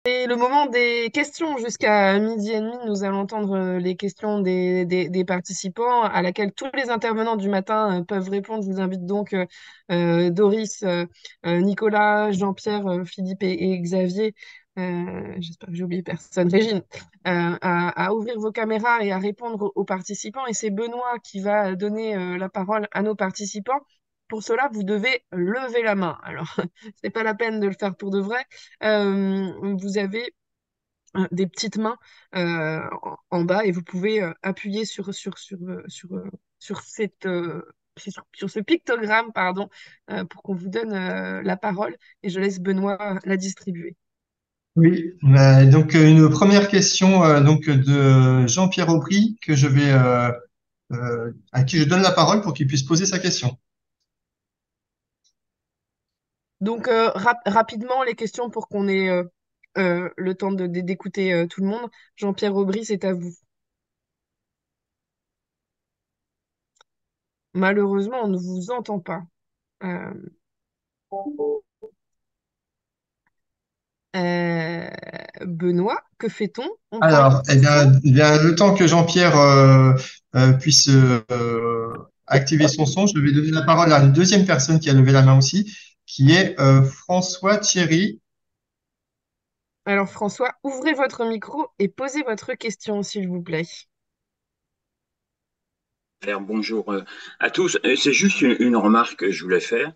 C'est le moment des questions. Jusqu'à midi et demi, nous allons entendre les questions des participants à laquelle tous les intervenants du matin peuvent répondre. Je vous invite donc Doris, Nicolas, Jean-Pierre, Philippe et Xavier, j'espère que j'ai oublié personne, Régine, à ouvrir vos caméras et à répondre aux participants. Et c'est Benoît qui va donner la parole à nos participants. Pour cela, vous devez lever la main. Alors, c'est pas la peine de le faire pour de vrai. Vous avez des petites mains en bas et vous pouvez appuyer sur sur ce pictogramme, pardon, pour qu'on vous donne la parole et je laisse Benoît la distribuer. Oui, donc une première question donc de Jean-Pierre Aubry que à qui je donne la parole pour qu'il puisse poser sa question. Donc, rapidement, les questions pour qu'on ait le temps d'écouter tout le monde. Jean-Pierre Aubry, c'est à vous. Malheureusement, on ne vous entend pas. Euh, euh, Benoît, que fait-on? On prend une Alors, question? eh bien, le temps que Jean-Pierre puisse activer son son, je vais donner la parole à une deuxième personne qui a levé la main aussi, qui est François Thierry. Alors François, ouvrez votre micro et posez votre question, s'il vous plaît. Alors, bonjour à tous. C'est juste une remarque que je voulais faire.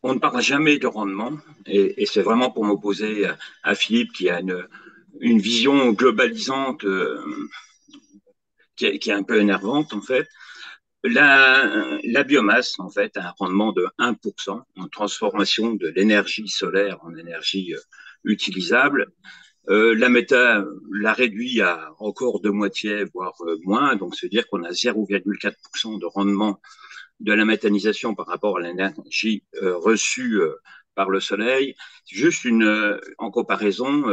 On ne parle jamais de rendement et c'est vraiment pour m'opposer à Philippe qui a une vision globalisante qui est un peu énervante en fait. La biomasse en fait a un rendement de 1% en transformation de l'énergie solaire en énergie utilisable. La méta l'a réduit à encore de moitié, voire moins, donc se dire qu'on a 0,4% de rendement de la méthanisation par rapport à l'énergie reçue par le soleil. Juste en comparaison,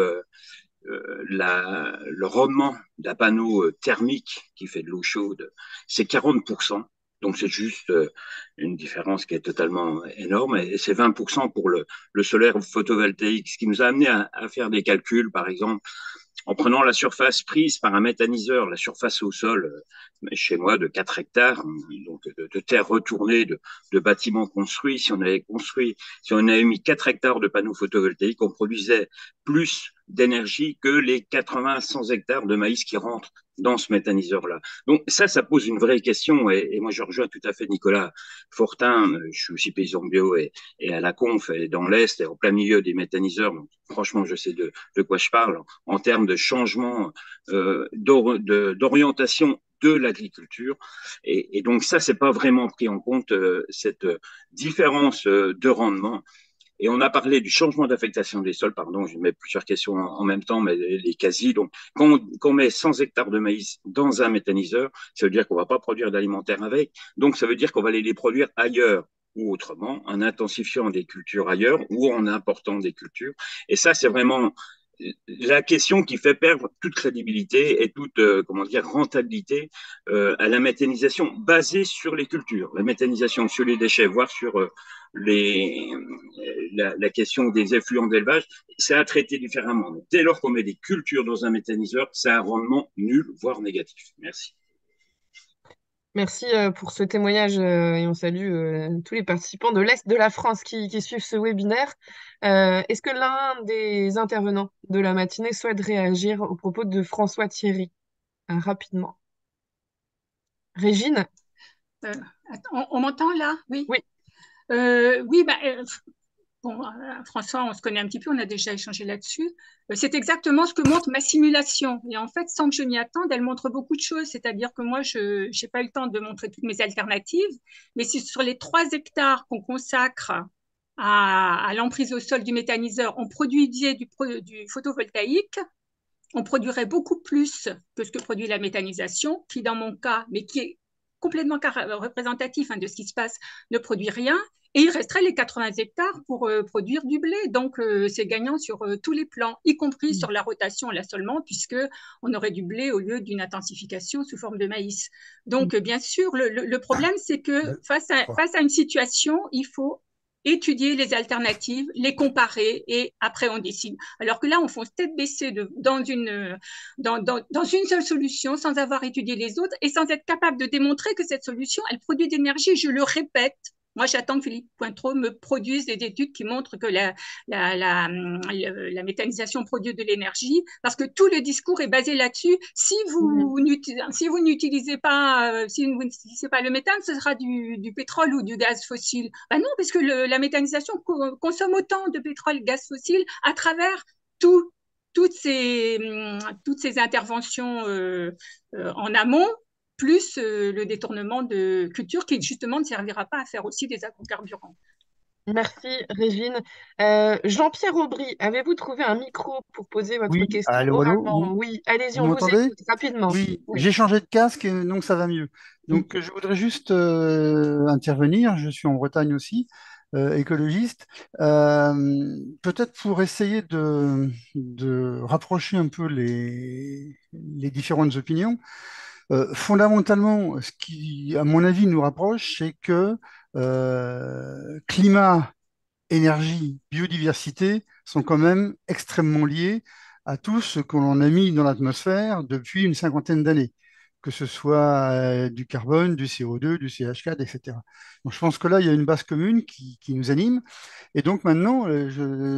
le rendement d'un panneau thermique qui fait de l'eau chaude, c'est 40%. Donc c'est juste une différence qui est totalement énorme et c'est 20% pour le solaire photovoltaïque, ce qui nous a amené à faire des calculs, par exemple, en prenant la surface prise par un méthaniseur, la surface au sol, chez moi, de 4 hectares, donc de terre retournée, de bâtiments construits, si on avait mis 4 hectares de panneaux photovoltaïques, on produisait plus d'énergie que les 80-100 hectares de maïs qui rentrent dans ce méthaniseur-là. Donc ça pose une vraie question et moi je rejoins tout à fait Nicolas Fortin, je suis aussi paysan bio et à la conf et dans l'Est et en plein milieu des méthaniseurs, donc franchement je sais de quoi je parle en termes de changement d'orientation de l'agriculture. Et donc ça, c'est pas vraiment pris en compte, cette différence de rendement. Et on a parlé du changement d'affectation des sols, pardon, je mets plusieurs questions en même temps, mais les quasi. Donc, quand on met 100 hectares de maïs dans un méthaniseur, ça veut dire qu'on va pas produire d'alimentaire avec. Donc, ça veut dire qu'on va aller les produire ailleurs ou autrement, en intensifiant des cultures ailleurs ou en important des cultures. Et ça, c'est vraiment la question qui fait perdre toute crédibilité et toute comment dire rentabilité à la méthanisation basée sur les cultures, la méthanisation sur les déchets, voire sur les, la question des effluents d'élevage, c'est à traiter différemment. Donc, dès lors qu'on met des cultures dans un méthaniseur, c'est un rendement nul, voire négatif. Merci. Merci pour ce témoignage et on salue tous les participants de l'Est de la France qui suivent ce webinaire. Est-ce que l'un des intervenants de la matinée souhaite réagir au propos de François Thierry rapidement? Régine? Euh, on m'entend là? Oui. Oui. Oui, bon, François, on se connaît un petit peu, on a déjà échangé là-dessus. C'est exactement ce que montre ma simulation. Et en fait, sans que je m'y attende, elle montre beaucoup de choses. C'est-à-dire que moi, je n'ai pas eu le temps de montrer toutes mes alternatives, mais si sur les 3 hectares qu'on consacre à l'emprise au sol du méthaniseur, on produisait du photovoltaïque, on produirait beaucoup plus que ce que produit la méthanisation, qui dans mon cas, mais qui est complètement représentatif de ce qui se passe, ne produit rien. Et il resterait les 80 hectares pour produire du blé. Donc, c'est gagnant sur tous les plans, y compris sur la rotation, l'assolement, puisqu'on aurait du blé au lieu d'une intensification sous forme de maïs. Donc, bien sûr, le problème, c'est que face à une situation, il faut étudier les alternatives, les comparer et après on décide. Alors que là, on fonce tête baissée dans une seule solution sans avoir étudié les autres et sans être capable de démontrer que cette solution, elle produit de l'énergie. Je le répète, moi, j'attends que Philippe Pointreau me produise des études qui montrent que la méthanisation produit de l'énergie, parce que tout le discours est basé là-dessus. Si vous n'utilisez pas, si vous n'utilisez pas le méthane, ce sera du pétrole ou du gaz fossile. Ben non, parce que la méthanisation consomme autant de pétrole et de gaz fossile à travers tout, toutes ces interventions en amont, plus le détournement de culture qui justement ne servira pas à faire aussi des agrocarburants. Merci, Régine. Jean-Pierre Aubry, avez-vous trouvé un micro pour poser votre Oui, question allô, allô, oralement? Oui, allez-y, vous on vous m'entendez? écoute rapidement. Oui, Oui. j'ai changé de casque, donc ça va mieux. Donc je voudrais juste intervenir, je suis en Bretagne aussi, écologiste. Peut-être pour essayer de rapprocher un peu les différentes opinions. Fondamentalement, ce qui, à mon avis, nous rapproche, c'est que climat, énergie, biodiversité sont quand même extrêmement liés à tout ce que l'on a mis dans l'atmosphère depuis une cinquantaine d'années, que ce soit du carbone, du CO2, du CH4, etc. Donc je pense que là, il y a une base commune qui nous anime. Et donc maintenant,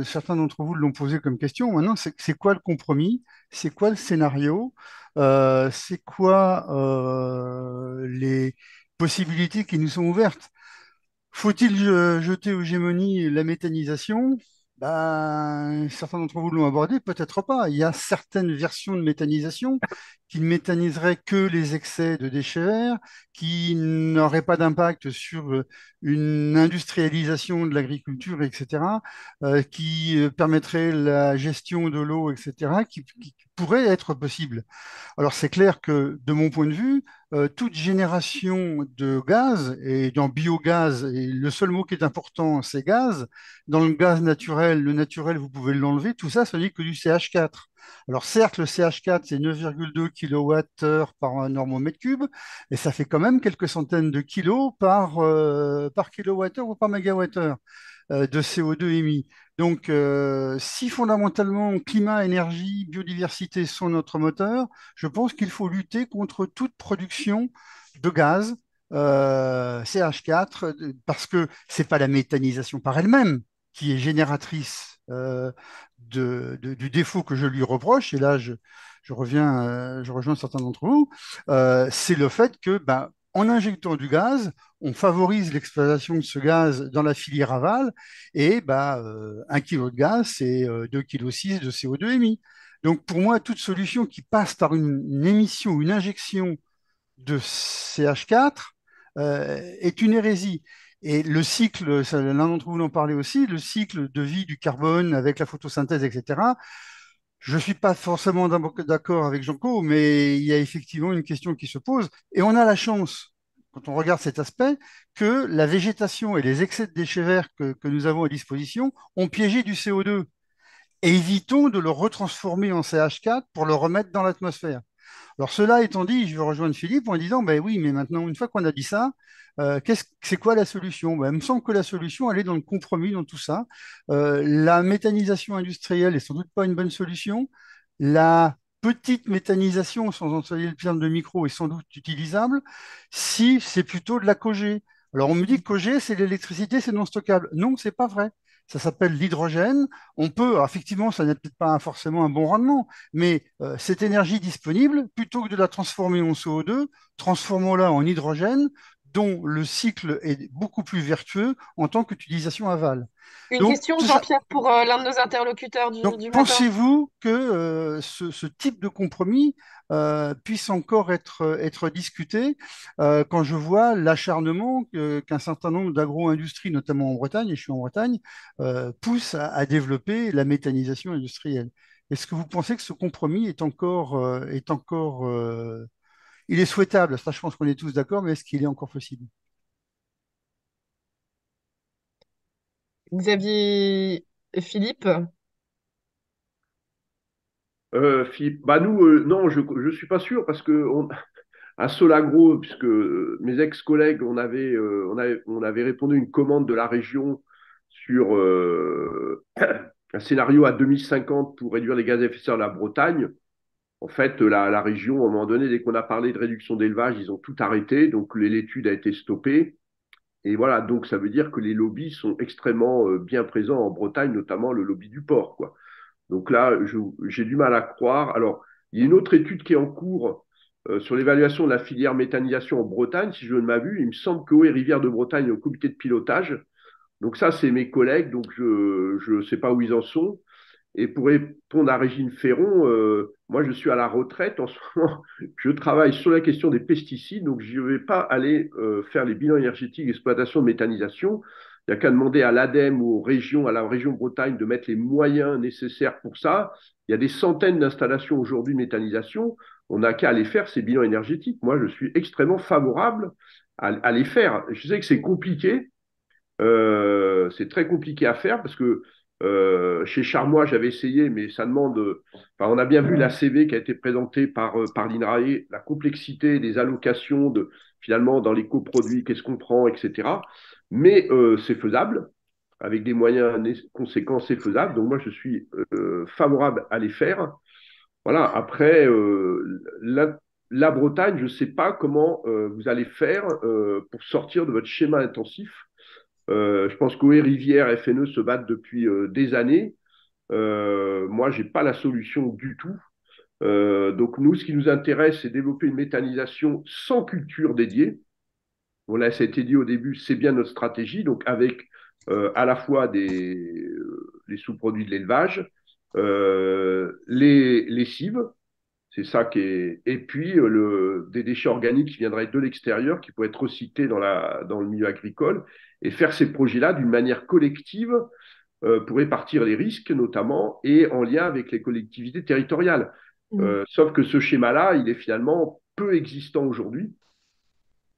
certains d'entre vous l'ont posé comme question, maintenant, c'est quoi le compromis? C'est quoi le scénario? C'est quoi les possibilités qui nous sont ouvertes? Faut-il jeter aux gémonies la méthanisation? Ben, certains d'entre vous l'ont abordé, peut-être pas. Il y a certaines versions de méthanisation qui ne méthaniseraient que les excès de déchets verts, qui n'auraient pas d'impact sur une industrialisation de l'agriculture, etc., qui permettraient la gestion de l'eau, etc., qui pourraient être possibles. Alors c'est clair que de mon point de vue, toute génération de gaz, et dans biogaz, et le seul mot qui est important, c'est gaz, dans le gaz naturel, le naturel, vous pouvez l'enlever, tout ça, ce n'est que du CH4. Alors certes, le CH4, c'est 9,2 kWh par normomètre cube, et ça fait quand même quelques centaines de kilos par kilowattheure ou par mégawattheure de CO2 émis. Donc, si fondamentalement climat, énergie, biodiversité sont notre moteur, je pense qu'il faut lutter contre toute production de gaz CH4 parce que c'est pas la méthanisation par elle-même qui est génératrice du défaut que je lui reproche. Et là, je rejoins certains d'entre vous. C'est le fait que, ben, en injectant du gaz, on favorise l'exploitation de ce gaz dans la filière aval et bah, 1 kg de gaz, c'est 2,6 kg de CO2 émis. Donc pour moi, toute solution qui passe par une émission ou une injection de CH4 est une hérésie. Et le cycle, l'un d'entre vous en parlait aussi, le cycle de vie du carbone avec la photosynthèse, etc. Je ne suis pas forcément d'accord avec Jean-Co, mais il y a effectivement une question qui se pose. Et on a la chance, quand on regarde cet aspect, que la végétation et les excès de déchets verts que nous avons à disposition ont piégé du CO2. Et évitons de le retransformer en CH4 pour le remettre dans l'atmosphère. Alors cela étant dit, je vais rejoindre Philippe en disant, ben oui, mais maintenant, une fois qu'on a dit ça, c'est quoi la solution? Ben, il me semble que la solution, elle est dans le compromis, dans tout ça. La méthanisation industrielle est sans doute pas une bonne solution. La petite méthanisation, sans employer le terme de micro, est sans doute utilisable si c'est plutôt de la cogé. Alors on me dit que cogé, c'est l'électricité, c'est non stockable. Non, c'est pas vrai. Ça s'appelle l'hydrogène. On peut, alors effectivement, ça n'est peut-être pas forcément un bon rendement, mais cette énergie disponible, plutôt que de la transformer en CO2, transformons-la en hydrogène, dont le cycle est beaucoup plus vertueux en tant qu'utilisation aval. Une Donc, question, tout ça, Jean-Pierre, pour l'un de nos interlocuteurs donc, du matin. pensez-vous que ce type de compromis puisse encore être discuté quand je vois l'acharnement qu'un certain nombre d'agro-industries, notamment en Bretagne, et je suis en Bretagne, poussent à développer la méthanisation industrielle? Est-ce que vous pensez que ce compromis il est souhaitable? Ça, je pense qu'on est tous d'accord, mais est-ce qu'il est encore possible? Xavier Philippe. Philippe, bah nous, non, je suis pas sûr parce que à Solagro, puisque mes ex-collègues, on avait répondu à une commande de la région sur un scénario à 2050 pour réduire les gaz à effet de serre de la Bretagne. En fait, la région, à un moment donné, dès qu'on a parlé de réduction d'élevage, ils ont tout arrêté. Donc, l'étude a été stoppée. Et voilà, donc ça veut dire que les lobbies sont extrêmement bien présents en Bretagne, notamment le lobby du porc, quoi. Donc là, j'ai du mal à croire. Alors, il y a une autre étude qui est en cours sur l'évaluation de la filière méthanisation en Bretagne, si je ne m'abuse. Il me semble que Eau et Rivière de Bretagne est au comité de pilotage. Donc ça, c'est mes collègues, donc je ne sais pas où ils en sont. Et pour répondre à Régine Ferron, moi je suis à la retraite en ce moment. Je travaille sur la question des pesticides, donc je ne vais pas aller faire les bilans énergétiques d'exploitation de méthanisation. Il n'y a qu'à demander à l'ADEME ou aux régions, à la région Bretagne de mettre les moyens nécessaires pour ça. Il y a des centaines d'installations aujourd'hui de méthanisation. On n'a qu'à aller faire ces bilans énergétiques. Moi, je suis extrêmement favorable à les faire. Je sais que c'est compliqué, c'est très compliqué à faire parce que chez Charmois, j'avais essayé, mais ça demande. Enfin, on a bien vu la CV qui a été présentée par l'INRAE, la complexité des allocations finalement dans les coproduits, qu'est-ce qu'on prend, etc. Mais c'est faisable, avec des moyens conséquents, c'est faisable. Donc moi, je suis favorable à les faire. Voilà. Après, la Bretagne, je ne sais pas comment vous allez faire pour sortir de votre schéma intensif. Je pense qu'OE Rivière et FNE se battent depuis des années. Moi, je n'ai pas la solution du tout. Donc, nous, ce qui nous intéresse, c'est développer une méthanisation sans culture dédiée. Voilà, ça a été dit au début, c'est bien notre stratégie. Donc, avec à la fois les sous-produits de l'élevage, les cives, c'est ça qui est. Et puis, des déchets organiques qui viendraient de l'extérieur, qui pourraient être recyclés dans le milieu agricole, et faire ces projets-là d'une manière collective pour répartir les risques, notamment, et en lien avec les collectivités territoriales. Sauf que ce schéma-là, il est finalement peu existant aujourd'hui.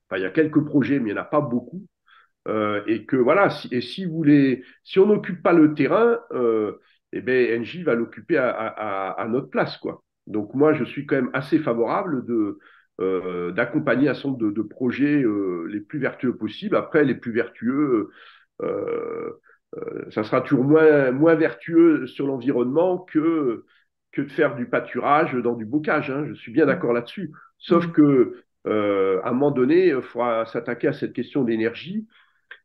Enfin, il y a quelques projets, mais il n'y en a pas beaucoup. Et que voilà, si on n'occupe pas le terrain, eh ben, Engie va l'occuper à notre place, quoi. Donc moi, je suis quand même assez favorable d'accompagner un certain nombre de projets les plus vertueux possibles. Après, les plus vertueux, ça sera toujours moins vertueux sur l'environnement que de faire du pâturage dans du bocage, hein. Je suis bien d'accord là-dessus. Sauf que à un moment donné, il faudra s'attaquer à cette question d'énergie.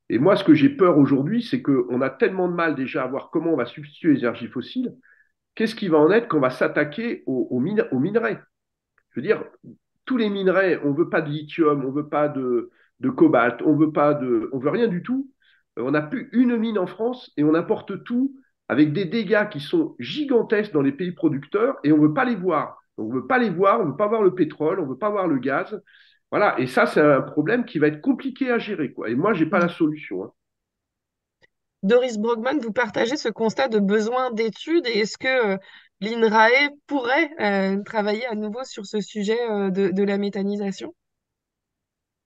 Et moi, ce que j'ai peur aujourd'hui, c'est qu'on a tellement de mal déjà à voir comment on va substituer les énergies fossiles. Qu'est-ce qui va en être quand on va s'attaquer aux minerais? Je veux dire, tous les minerais, on ne veut pas de lithium, on ne veut pas de cobalt, on veut rien du tout. On n'a plus une mine en France et on importe tout avec des dégâts qui sont gigantesques dans les pays producteurs et on ne veut pas les voir. On ne veut pas les voir, on ne veut pas voir le pétrole, on ne veut pas voir le gaz. Voilà, et ça, c'est un problème qui va être compliqué à gérer, quoi. Et moi, je n'ai pas la solution, hein. Doris Brogman, vous partagez ce constat de besoin d'études et est-ce que l'INRAE pourrait travailler à nouveau sur ce sujet de la méthanisation?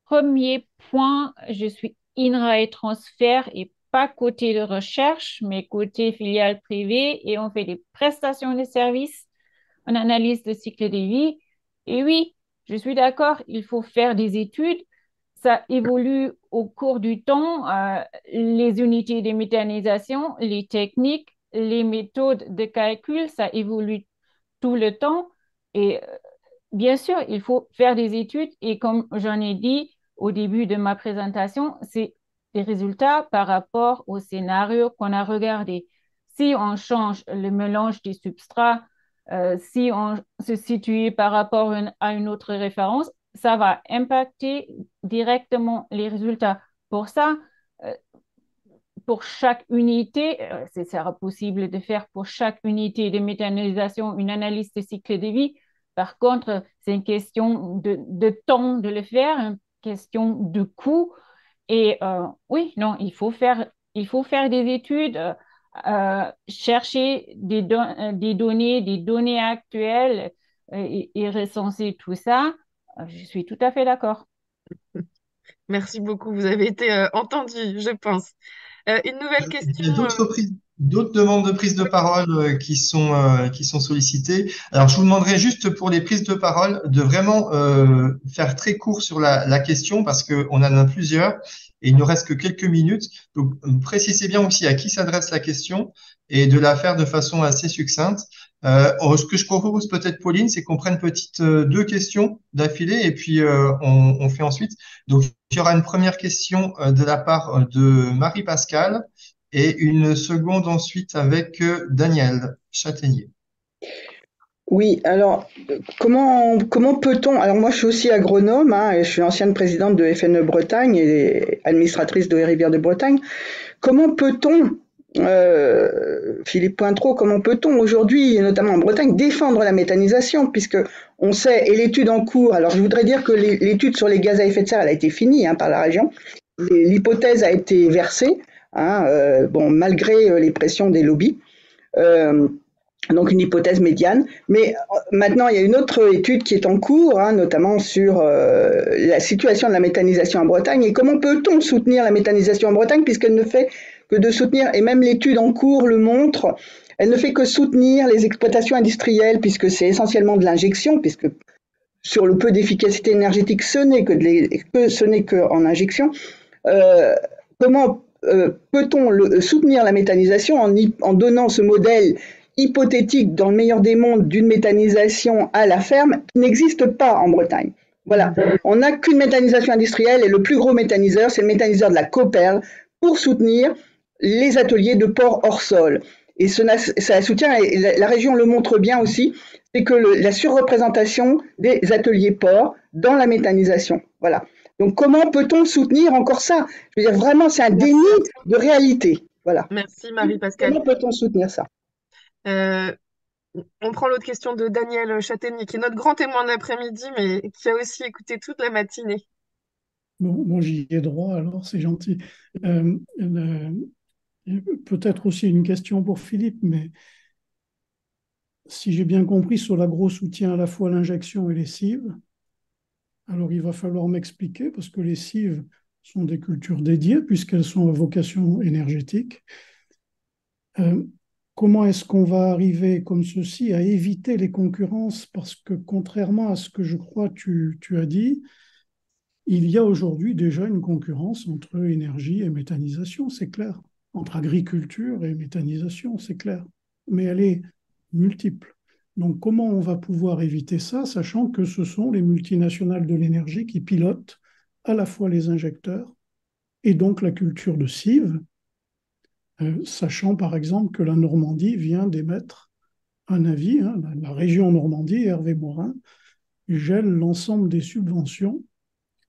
Premier point, je suis INRAE Transfert et pas côté de recherche, mais côté filiale privée et on fait des prestations de services en analyse de cycle de vie. Et oui, je suis d'accord, il faut faire des études. Ça évolue au cours du temps, les unités de méthanisation, les techniques, les méthodes de calcul, ça évolue tout le temps. Et bien sûr, il faut faire des études et comme j'en ai dit au début de ma présentation, c'est des résultats par rapport au scénario qu'on a regardé. Si on change le mélange des substrats, si on se situe par rapport à une autre référence, ça va impacter directement les résultats. Pour ça, euh, pour chaque unité, ce sera possible de faire pour chaque unité de méthanisation une analyse de cycle de vie. Par contre, c'est une question de temps de le faire, une question de coût. Et oui, non, il faut faire des études, chercher des données actuelles et recenser tout ça. Je suis tout à fait d'accord. Merci beaucoup, vous avez été entendu, je pense. Une nouvelle Il y a question. d'autres prises. d'autres demandes de prise de parole qui sont sollicitées. Alors, je vous demanderai juste pour les prises de parole de vraiment faire très court sur la question parce qu'on en a plusieurs et il ne nous reste que quelques minutes. Donc, précisez bien aussi à qui s'adresse la question et de la faire de façon assez succincte. Ce que je propose peut-être, Pauline, c'est qu'on prenne petite deux questions d'affilée et puis on fait ensuite. Donc, il y aura une première question de la part de Marie-Pascale et une seconde ensuite avec Daniel Châtaignier. Oui, alors comment peut-on, alors moi je suis aussi agronome, hein, et je suis ancienne présidente de FNE Bretagne et administratrice de Rivières de Bretagne. Comment peut-on, Philippe Pointreau, comment peut-on aujourd'hui, notamment en Bretagne, défendre la méthanisation, puisque on sait, et l'étude en cours, alors je voudrais dire que l'étude sur les gaz à effet de serre, elle a été finie par la région, l'hypothèse a été versée, bon, malgré les pressions des lobbies. Donc une hypothèse médiane. Mais maintenant, il y a une autre étude qui est en cours, notamment sur la situation de la méthanisation en Bretagne et comment peut-on soutenir la méthanisation en Bretagne puisqu'elle ne fait que de soutenir, et même l'étude en cours le montre, elle ne fait que soutenir les exploitations industrielles puisque c'est essentiellement de l'injection, puisque sur le peu d'efficacité énergétique, ce n'est qu'en injection. Comment peut-on soutenir la méthanisation en donnant ce modèle hypothétique dans le meilleur des mondes d'une méthanisation à la ferme qui n'existe pas en Bretagne. Voilà, on n'a qu'une méthanisation industrielle et le plus gros méthaniseur, c'est le méthaniseur de la Cooperl pour soutenir les ateliers de port hors sol. Et ça soutient, et la région le montre bien aussi, c'est que la surreprésentation des ateliers ports dans la méthanisation. Voilà. Donc comment peut-on soutenir encore ça? Je veux dire, vraiment, c'est un déni de réalité. Voilà. Merci Marie-Pascale. Comment peut-on soutenir ça? On prend l'autre question de Daniel Châtaignier, qui est notre grand témoin de l'après-midi, mais qui a aussi écouté toute la matinée. Bon, j'y ai droit, alors c'est gentil. Peut-être aussi une question pour Philippe, mais si j'ai bien compris, Solagro soutient à la fois l'injection et les cives. Alors il va falloir m'expliquer, parce que les cives sont des cultures dédiées, puisqu'elles sont à vocation énergétique. Comment est-ce qu'on va arriver comme ceci à éviter les concurrences? Parce que contrairement à ce que je crois tu as dit, il y a aujourd'hui déjà une concurrence entre énergie et méthanisation, c'est clair. Entre agriculture et méthanisation, c'est clair. Mais elle est multiple. Donc comment on va pouvoir éviter ça, sachant que ce sont les multinationales de l'énergie qui pilotent à la fois les injecteurs et donc la culture de cives, sachant par exemple que la Normandie vient d'émettre un avis, la région Normandie, Hervé Morin, gèle l'ensemble des subventions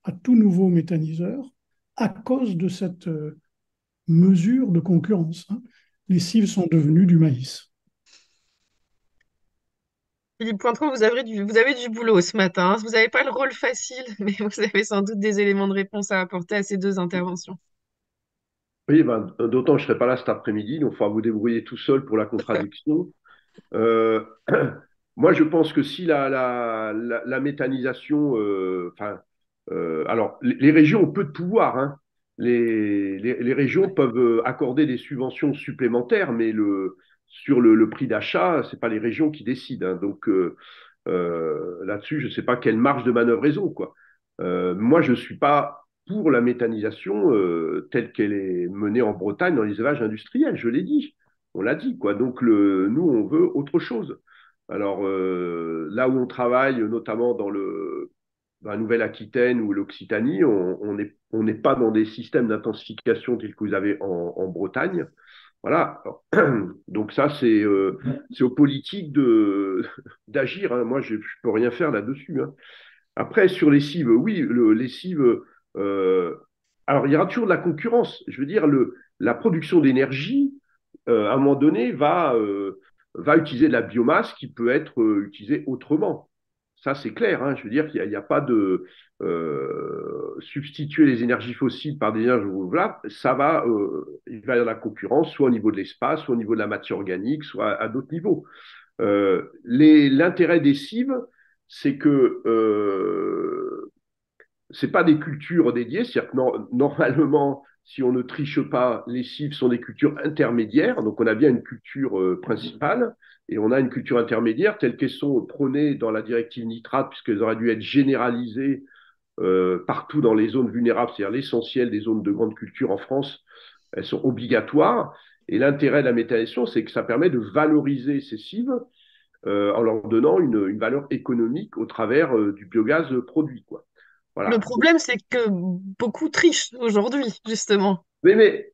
à tout nouveau méthaniseur à cause de cette mesure de concurrence. Les cives sont devenues du maïs. Philippe Pointreau, vous avez du boulot ce matin. Vous n'avez pas le rôle facile, mais vous avez sans doute des éléments de réponse à apporter à ces deux interventions. Oui, d'autant que je ne serai pas là cet après-midi, donc il faudra vous débrouiller tout seul pour la contradiction. Moi, je pense que si la méthanisation, alors les régions ont peu de pouvoir, hein. Les régions peuvent accorder des subventions supplémentaires, mais sur le prix d'achat, c'est pas les régions qui décident, hein. Donc là-dessus, je ne sais pas quelle marge de manœuvre ils ont, quoi. Moi, je ne suis pas pour la méthanisation telle qu'elle est menée en Bretagne dans les élevages industriels, je l'ai dit. On l'a dit, quoi. Donc, nous, on veut autre chose. Alors, là où on travaille, notamment dans la Nouvelle-Aquitaine ou l'Occitanie, on n'est pas dans des systèmes d'intensification tels que vous avez en Bretagne. Voilà. Donc, ça, c'est aux politiques d'agir, hein. Moi, je ne peux rien faire là-dessus, hein. Après, sur les cives, oui, les cives. Alors, il y aura toujours de la concurrence. Je veux dire, la production d'énergie, à un moment donné, va utiliser de la biomasse qui peut être utilisée autrement. Ça, c'est clair, hein. Je veux dire qu'il n'y a pas de substituer les énergies fossiles par des énergies renouvelables. Il va y avoir de la concurrence, soit au niveau de l'espace, soit au niveau de la matière organique, soit à d'autres niveaux. L'intérêt des cives, c'est que c'est pas des cultures dédiées, c'est-à-dire que normalement, si on ne triche pas, les cives sont des cultures intermédiaires. Donc, on a bien une culture principale et on a une culture intermédiaire telles qu'elles sont prônées dans la directive nitrate, puisqu'elles auraient dû être généralisées partout dans les zones vulnérables, c'est-à-dire l'essentiel des zones de grande culture en France. Elles sont obligatoires. Et l'intérêt de la méthanisation, c'est que ça permet de valoriser ces cives en leur donnant une valeur économique au travers du biogaz produit, quoi. Le Voilà. problème, c'est que beaucoup trichent aujourd'hui, justement. Mais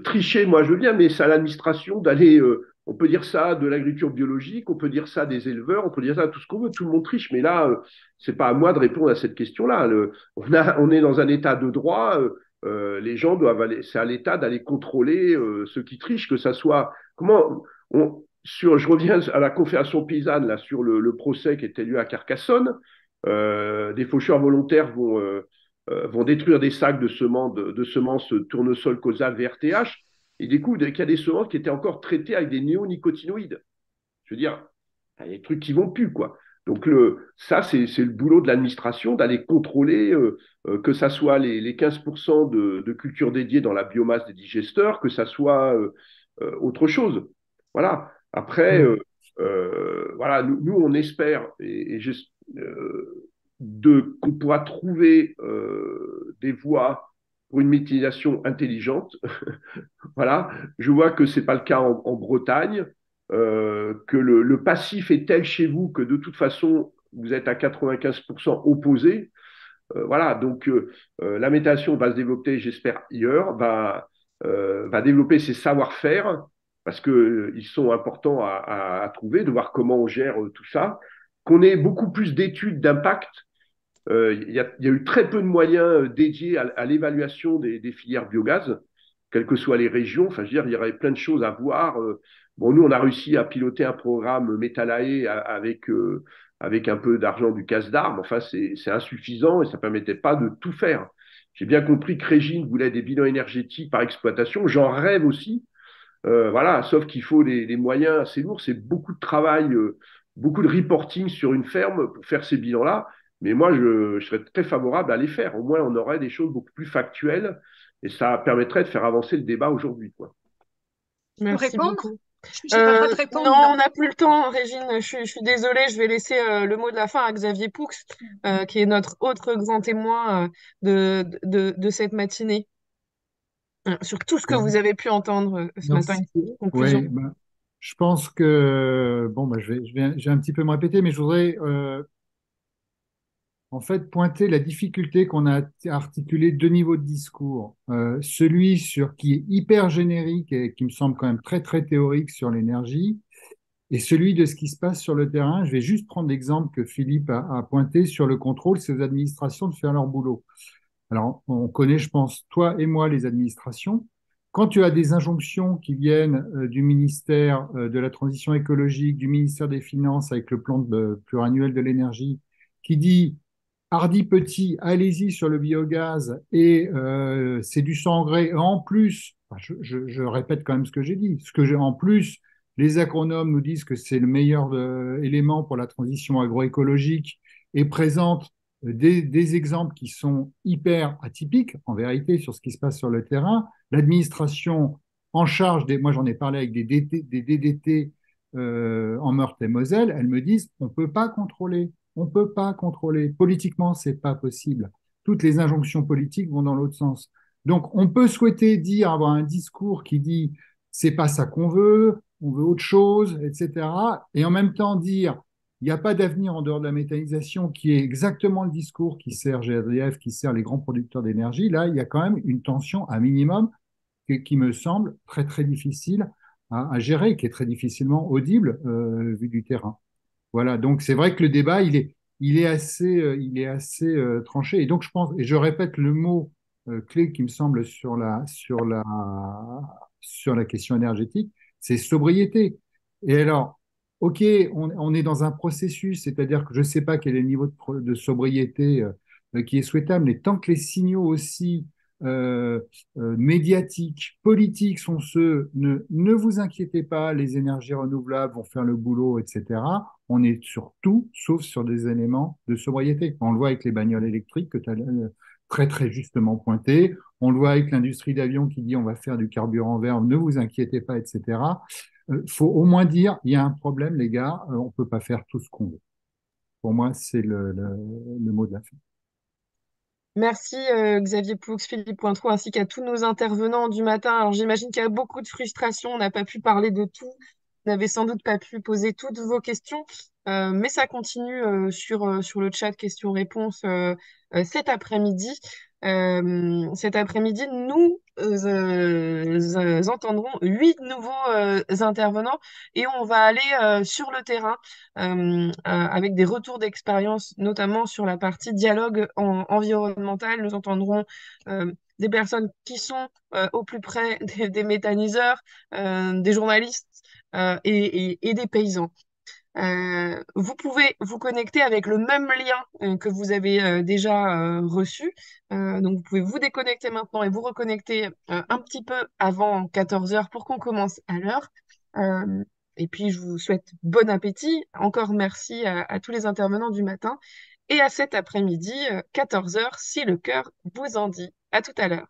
tricher, moi je veux bien, mais c'est à l'administration d'aller, on peut dire ça de l'agriculture biologique, on peut dire ça des éleveurs, on peut dire ça tout ce qu'on veut, tout le monde triche, mais là, c'est pas à moi de répondre à cette question-là. On est dans un état de droit, les gens doivent aller, c'est à l'État d'aller contrôler ceux qui trichent, que ça soit, je reviens à la Confédération paysanne, là, sur le procès qui était lieu à Carcassonne, des faucheurs volontaires vont détruire des sacs de semences tournesol causal VRTH et découvrent qu'il y a des semences qui étaient encore traitées avec des néonicotinoïdes. Je veux dire, il y a des trucs qui vont plus, quoi. Donc ça, c'est le boulot de l'administration d'aller contrôler que ça soit les 15% de culture dédiée dans la biomasse des digesteurs, que ça soit autre chose. Voilà. Après, voilà, nous, on espère, qu'on pourra trouver des voies pour une méthanisation intelligente. Voilà, je vois que c'est pas le cas en Bretagne, que le passif est tel chez vous que de toute façon, vous êtes à 95% opposé. Voilà, donc la méthanisation va se développer, j'espère, ailleurs, va développer ses savoir-faire, parce qu'ils sont importants à trouver, de voir comment on gère tout ça, qu'on ait beaucoup plus d'études d'impact. Il y a eu très peu de moyens dédiés à l'évaluation des filières biogaz, quelles que soient les régions. Enfin, je veux dire, il y aurait plein de choses à voir. Bon, nous, on a réussi à piloter un programme Métalae avec un peu d'argent du casse-d'armes. Enfin, c'est insuffisant et ça ne permettait pas de tout faire. J'ai bien compris que Régine voulait des bilans énergétiques par exploitation. J'en rêve aussi. Voilà, sauf qu'il faut les moyens assez lourds. C'est beaucoup de travail, beaucoup de reporting sur une ferme pour faire ces bilans-là. Mais moi, je serais très favorable à les faire. Au moins, on aurait des choses beaucoup plus factuelles et ça permettrait de faire avancer le débat aujourd'hui, quoi. Je peux Merci répondre? beaucoup. J'ai pas le droit de répondre, Non, non. on n'a plus le temps, Régine. Je suis désolée. Je vais laisser le mot de la fin à Xavier Poux, qui est notre autre grand témoin de cette matinée, sur tout ce que vous avez pu entendre ce matin. Merci. Une conclusion. Oui, ben, je pense que, bon, ben, je vais un petit peu me répéter, mais je voudrais en fait pointer la difficulté qu'on a à articuler deux niveaux de discours. Celui qui est hyper générique et qui me semble quand même très, très théorique sur l'énergie, et celui de ce qui se passe sur le terrain. Je vais juste prendre l'exemple que Philippe a pointé sur le contrôle, c'est aux administrations de faire leur boulot. Alors, on connaît, je pense, toi et moi, les administrations. Quand tu as des injonctions qui viennent du ministère de la Transition écologique, du ministère des Finances avec le plan pluriannuel de l'énergie, qui dit hardi petit, allez-y sur le biogaz et c'est du sang engrais. En plus, enfin, je répète quand même ce que j'ai dit, en plus, les agronomes nous disent que c'est le meilleur élément pour la transition agroécologique et présentent des exemples qui sont hyper atypiques, en vérité, sur ce qui se passe sur le terrain. L'administration en charge moi j'en ai parlé avec des DDT en Meurthe-et-Moselle, elles me disent on ne peut pas contrôler. On ne peut pas contrôler. Politiquement, ce n'est pas possible. Toutes les injonctions politiques vont dans l'autre sens. Donc, on peut souhaiter avoir un discours qui dit c'est pas ça qu'on veut, on veut autre chose, etc. Et en même temps dire il n'y a pas d'avenir en dehors de la méthanisation, qui est exactement le discours qui sert GDF, qui sert les grands producteurs d'énergie. Là, il y a quand même une tension, un minimum, qui me semble très, très difficile à gérer, qui est très difficilement audible vu du terrain. Voilà, donc c'est vrai que le débat, il est assez tranché. Et donc je pense, et je répète le mot clé qui me semble sur la question énergétique, c'est sobriété. Et alors, ok, on est dans un processus, c'est-à-dire que je ne sais pas quel est le niveau de sobriété qui est souhaitable, mais tant que les signaux aussi médiatiques, politiques sont ceux, ne vous inquiétez pas, les énergies renouvelables vont faire le boulot, etc. On est sur tout, sauf sur des éléments de sobriété. On le voit avec les bagnoles électriques très très justement pointé. On le voit avec l'industrie d'avion qui dit on va faire du carburant vert, ne vous inquiétez pas, etc. Faut au moins dire il y a un problème, les gars, on peut pas faire tout ce qu'on veut. Pour moi, c'est le mot de la fin. Merci Xavier Poux, Philippe Pointrou, ainsi qu'à tous nos intervenants du matin. Alors j'imagine qu'il y a beaucoup de frustration, on n'a pas pu parler de tout, vous n'avez sans doute pas pu poser toutes vos questions, mais ça continue sur le chat questions-réponses cet après-midi. Cet après-midi, nous entendrons 8 nouveaux intervenants et on va aller sur le terrain avec des retours d'expérience, notamment sur la partie dialogue environnemental. Nous entendrons des personnes qui sont au plus près des méthaniseurs, des journalistes et des paysans. Vous pouvez vous connecter avec le même lien que vous avez déjà reçu. Donc, vous pouvez vous déconnecter maintenant et vous reconnecter un petit peu avant 14 heures pour qu'on commence à l'heure. Euh, et puis, je vous souhaite bon appétit. Encore merci à tous les intervenants du matin et à cet après-midi, 14 heures, si le cœur vous en dit. À tout à l'heure.